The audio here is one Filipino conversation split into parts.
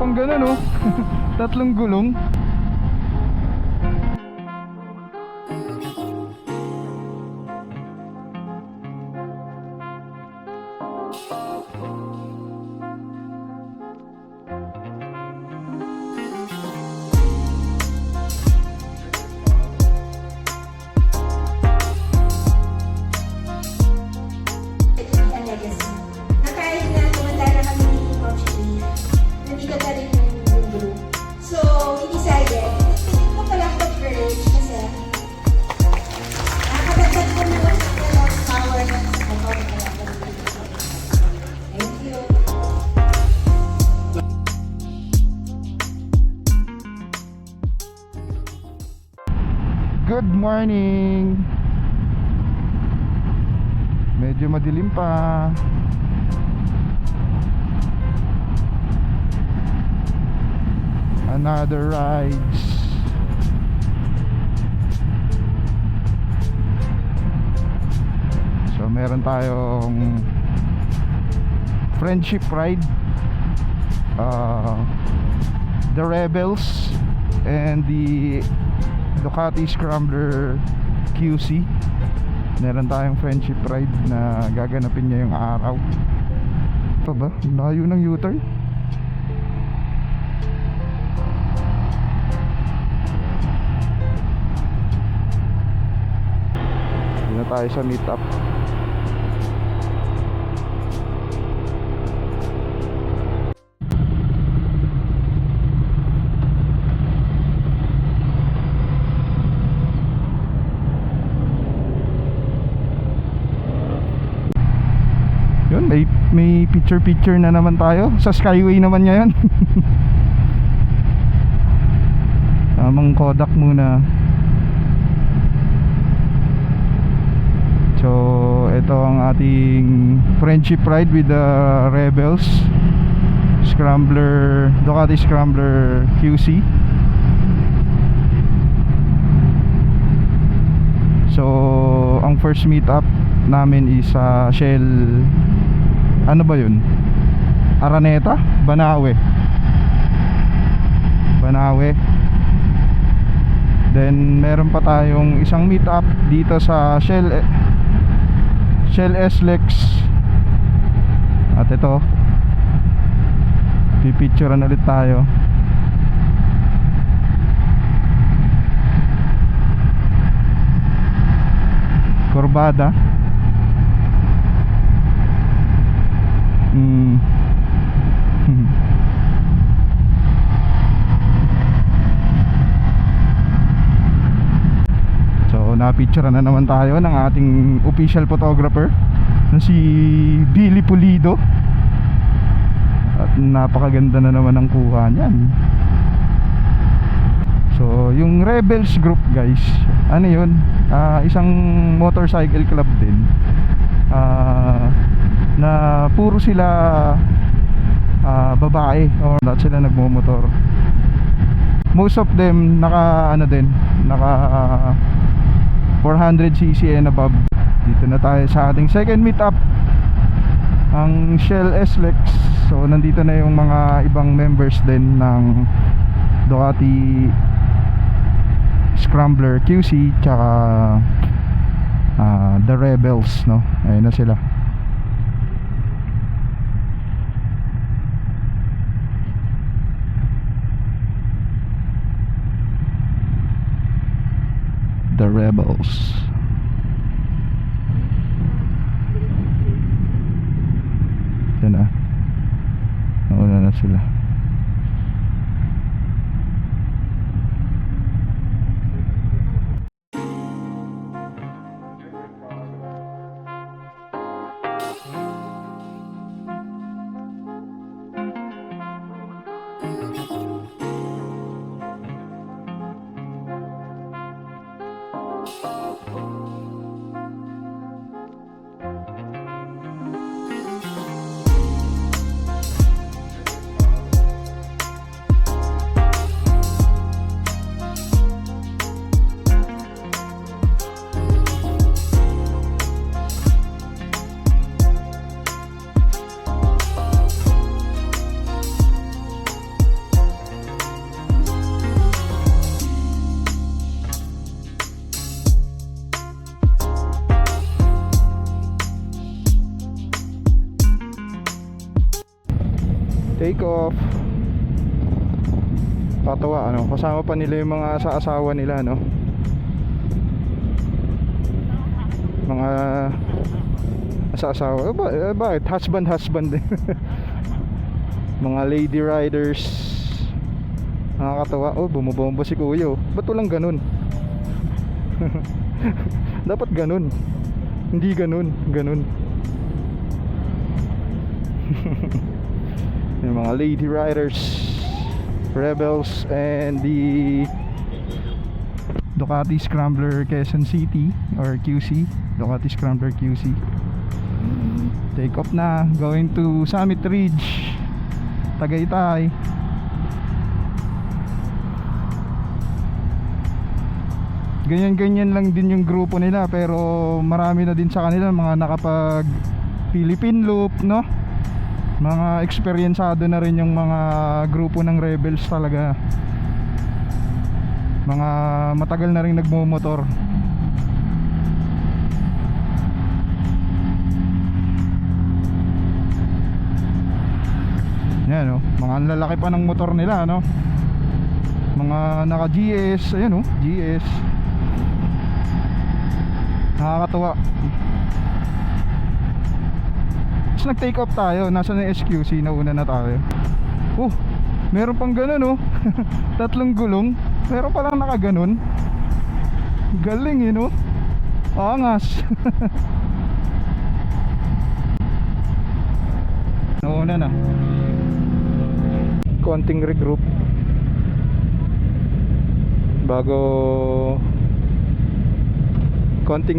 pang ganun, oh. Tatlong gulong. Good morning. Medyo madilim pa. Another rides. So meron tayong friendship ride, the Rebels and the Ducati Scrambler QC. Meron tayong friendship ride na gaganapin niya yung araw. Ito ba? Layo ng U-turn. Hindi na tayo sa meet up. Yun, may picture na naman tayo sa Skyway naman ngayon. Tamang Kodak muna. So ito ang ating friendship ride with the Rebels Scrambler, Ducati Scrambler QC. So ang first meet up namin is sa Shell, ano ba yun? Araneta? Banawe. Then meron pa tayong isang meet up dito sa Shell SLEX. At ito, pipicturean ulit tayo. Corbada. So na-picture na naman tayo ng ating official photographer na si Billy Pulido. At napakaganda na naman ang kuha niyan. So yung Rebels group, guys, ano yun? Isang motorcycle club din. Na puro sila babae, or lahat sila nagmomotor. Most of them naka 400cc and above. Dito na tayo sa ating second meetup, ang Shell SLEX. So nandito na yung mga ibang members din ng Ducati Scrambler QC tsaka the Rebels, no? Ayun na sila. The Rebels. Yan na. Nauna na sila. take off. Patawa ano, kasama pa nila yung mga asawa nila no. Mga asawa, bakit? Husband din. Mga lady riders. Nakakatawa. Oh, bumabomba si kuya. Ba't walang ganun? Dapat ganun. Hindi ganun. Ganun. Yung mga lady riders, Rebels, and the Ducati Scrambler Quezon City or QC. Ducati Scrambler QC. Take off na, going to Summit Ridge, Tagaytay. Ganyan-ganyan lang din yung grupo nila, pero marami na din sa kanila mga nakapag Philippine Loop, no? Mga eksperyensado na rin yung mga grupo ng Rebels talaga. Mga matagal na rin nagmumotor. Yan no, mga lalaki pa ng motor nila no. Mga naka GS, ayan no, GS. Nakakatuwa. Tapos nag take off tayo, nasa na SQC, nauna na tayo. Meron pang ganun no. Tatlong gulong, meron palang nakaganon. Galing no. Angas. Nauna na. Konting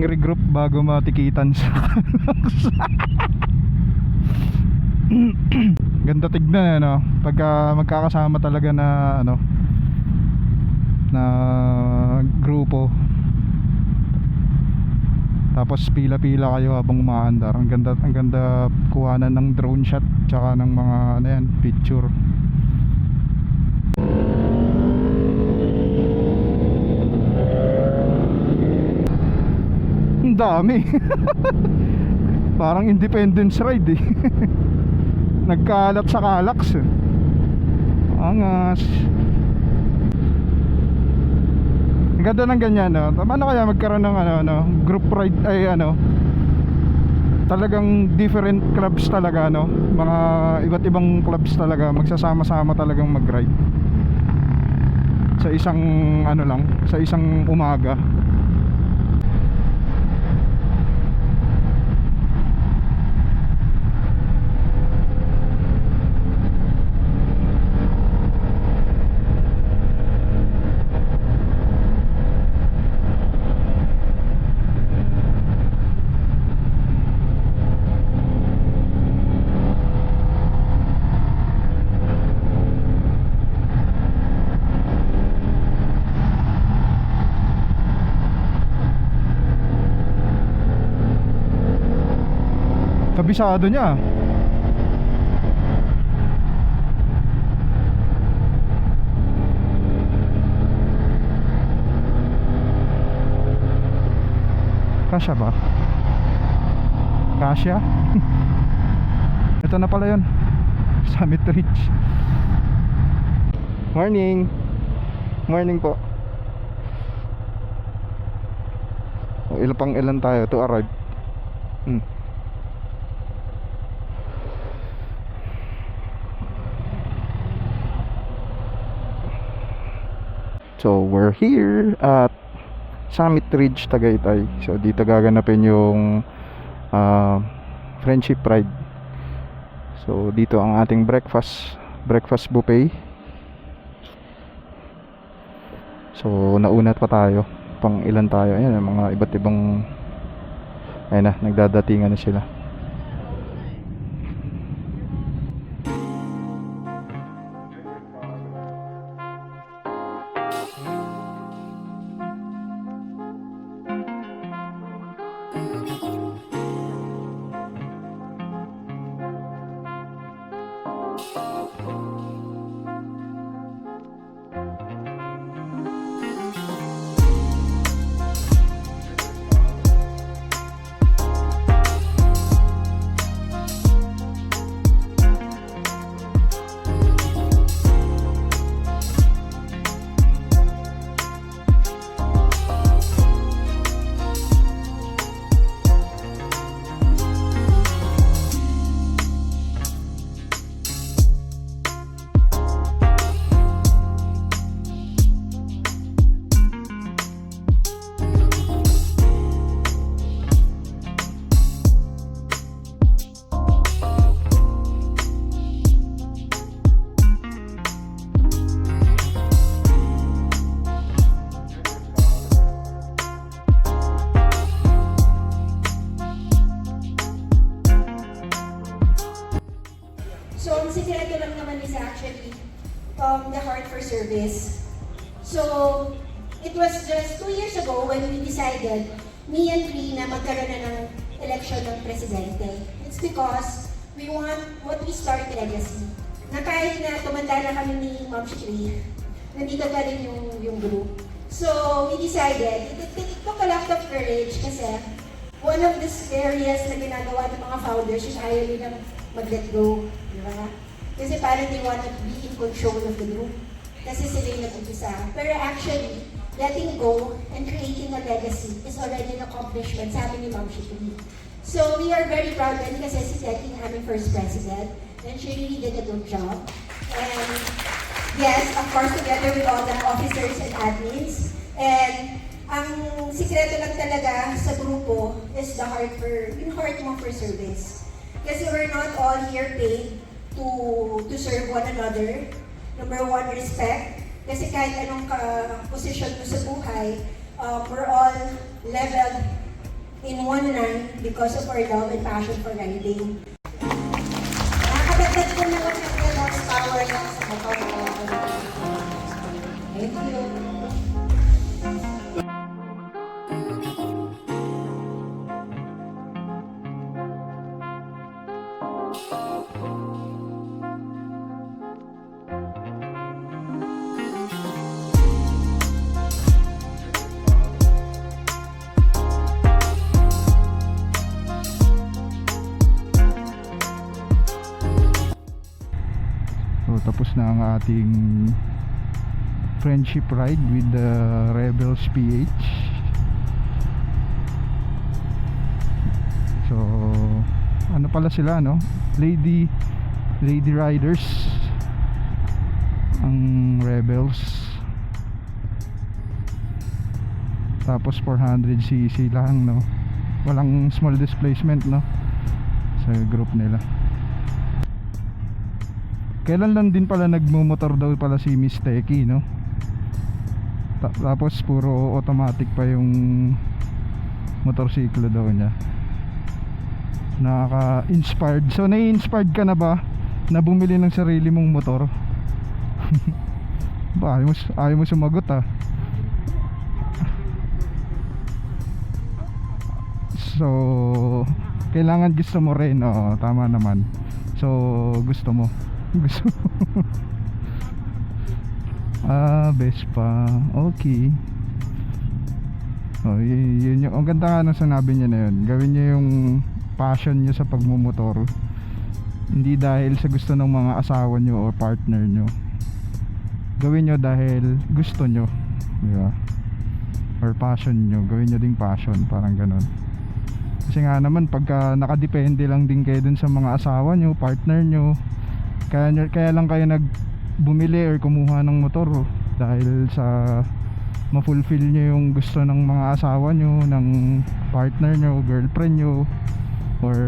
regroup bago matikitan sa ganda tignan ano pagka magkakasama talaga na ano na grupo, tapos pila-pila kayo habang umaandar. Ang ganda kuhanan ng drone shot tsaka ng mga ano yan, picture. Ang dami. Parang Independence Ride eh. Nagkalat sa Calax eh. Angas. Ang ganda ng ganyan no. Paano kaya magkaroon ng group ride ay talagang different clubs talaga no. Mga iba't ibang clubs talaga magsasama-sama talagang mag-ride sa isang sa isang umaga. Kabisado niya. Kasya ba? Kasya? Ito na pala yun, Summit Ridge. Morning. Morning po. Ilan tayo to arrive. So we're here at Summit Ridge, Tagaytay. So dito gaganapin yung friendship ride. So dito ang ating breakfast buffet. So naunat pa tayo. Pang ilan tayo? Ayan, mga iba't ibang, ayun na, nagdadatingan na sila. the heart for service. So, it was just 2 years ago when we decided, me and Cree, na magkaroon na ng election ng presidente. It's because we want what we start legacy. Na kahit na tumanda na kami ni Ma'am Cree, nandito pa rin yung group. So, we decided, it took a lot of courage kasi one of the areas na ginagawa ng mga founders is ayaw nilang mag-let go. Di ba? Kasi parang they want to be in control of the group. Kasi sila yung nag-umpisa. Pero actually, letting go and creating a legacy is already an accomplishment, sabi ni Ma'am Cree. So, we are very proud din kasi si Becky na aming first president. And she really did a good job. And yes, of course, together with all the officers and admins. And ang sikreto lang talaga sa grupo is the heart yung heart mo for service. Kasi we're not all here paid to serve one another. Number one, respect. Kasi kahit anong position mo sa buhay, we're all leveled in one line because of our love and passion for riding. Nakakadagdag ko na lang yung horsepower lang sa motor ko. Thank you. So tapos na ang ating friendship ride with the Rebels PH. So ano pala sila, no? Lady riders ang Rebels. Tapos 400cc lang, no? Walang small displacement, no? Sa group nila. Kailan lang din pala nagmumotor daw pala si Miss Teki, no? Tapos puro automatic pa yung motorsiklo daw niya. Nakaka-inspired. So nai-inspired ka na ba na bumili ng sarili mong motor? Ba, ayaw mo sumagot, ah. So kailangan gusto mo rin, oo, tama naman. So gusto mo Vespa, okay. Oh, yun yung, ang ganda nga nung sinabi niya na yun. Gawin niyo yung passion niyo sa pagmumotor, hindi dahil sa gusto ng mga asawa niyo o partner niyo. Gawin niyo dahil gusto niyo, di ba? Or passion niyo, gawin niyo ding passion, parang ganun. Kasi nga naman pagka nakadepende lang din kayo dun sa mga asawa niyo, partner niyo, kaya lang kayo bumili or kumuha ng motor dahil sa ma-fulfill nyo yung gusto ng mga asawa nyo, ng partner nyo, girlfriend nyo or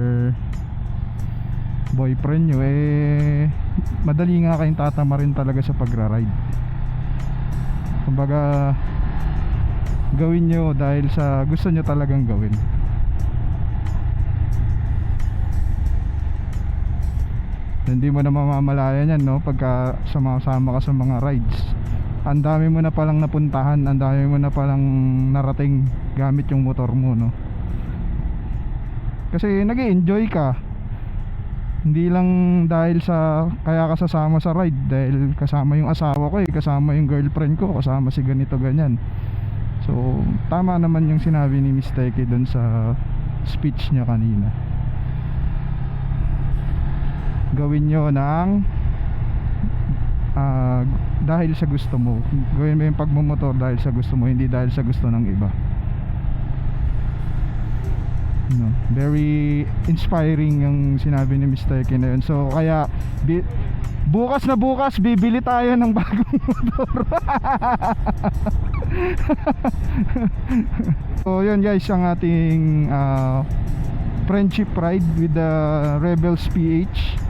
boyfriend nyo. Eh madali nga kayong tatama rin talaga sa pagra-ride. Kumbaga gawin nyo dahil sa gusto nyo talagang gawin. Hindi mo na mamamalayan yan, no? Pagka sama-sama ka sa mga rides, ang dami mo na palang napuntahan, ang dami mo na palang narating gamit yung motor mo, no? Kasi nag-i-enjoy ka. Hindi lang dahil sa kaya ka sasama sa ride dahil kasama yung asawa ko, kasama yung girlfriend ko, kasama si ganito ganyan. So tama naman yung sinabi ni Miss Teki dun sa speech niya kanina. Gawin nyo ng dahil sa gusto mo. Gawin mo yung pagmumotor dahil sa gusto mo, hindi dahil sa gusto ng iba, no? Very inspiring yung sinabi ni Mr. Teki na yun. So kaya bukas na bukas bibili tayo ng bagong motor. So yun guys, ang ating friendship ride with the Rebels PH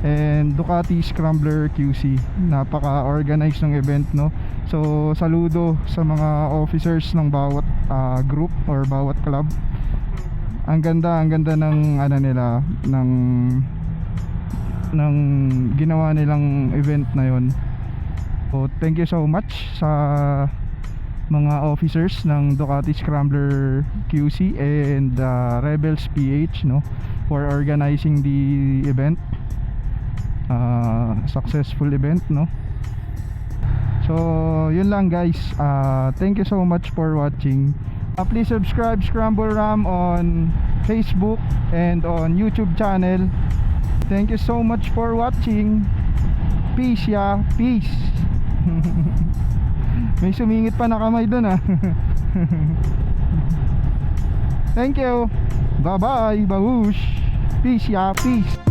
and Ducati Scrambler QC. Napaka-organized ng event, no? So saludo sa mga officers ng bawat group or bawat club. Ang ganda ng ano nila, ng ginawa nilang event na yon. So, thank you so much sa mga officers ng Ducati Scrambler QC and Rebels PH, no, for organizing the event. Successful event, no. So yun lang guys, thank you so much for watching. Please subscribe Scramble Ram on Facebook and on YouTube channel. Thank you so much for watching. Peace ya, peace. May sumingit pa na kamay dun ah. Thank you. Bye bye, babush. Peace ya, peace.